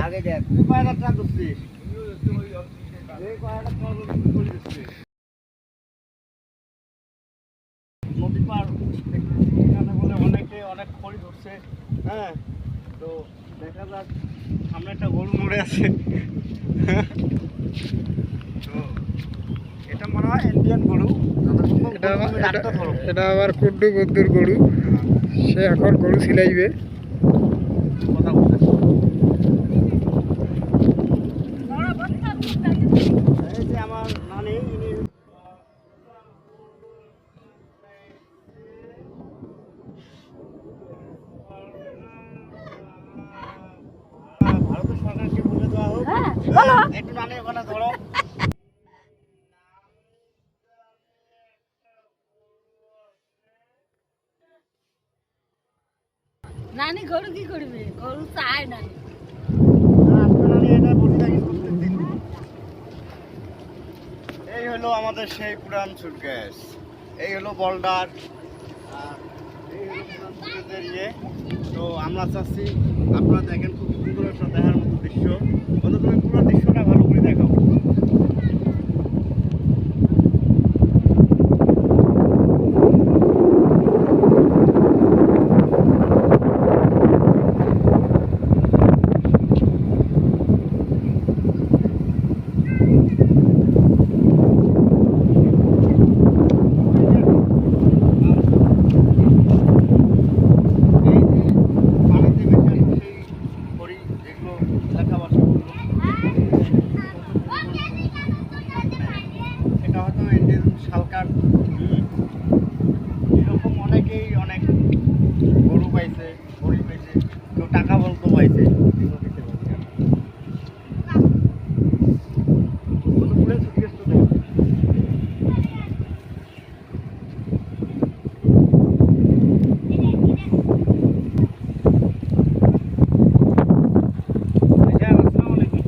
আগে দেখ তুই পায়রা ট্রাক করছিস নদী পার এখানে বলে অনেকে অনেক খড়ি ধরছে। হ্যাঁ, তো দেখা যাক সামনে একটা গরু মরে আছে। তো এটা মনে হয় ইন্ডিয়ান গরু। এটা আবার কুড্ডু বদ্দুর গরু, সে এখন গরু ছিলাইবে। কথা বলতে এই যে আমার নানি ভারতের সরকারকে বলে দেওয়া হোক একটু নানি ওখানে ধরো। নানি গরু কি করবে? গরু চায় নানি। এই হলো আমাদের সেই পুরান সুটকেস, এই হলো বল্ডার, এই হলো পুরান সুটকেসের ইয়ে। তো আমরা চাচ্ছি আপনারা দেখেন, খুব সুন্দর একটা দেখার মতো দৃশ্য। বলো তুমি পুরো দৃশ্যটা ভালো করে দেখাও। এরকম অনেকেই অনেক গরু পাইছে, গরু পাইছে, কেউ টাকা বলতে পাইছে। আসসালামু আলাইকুম।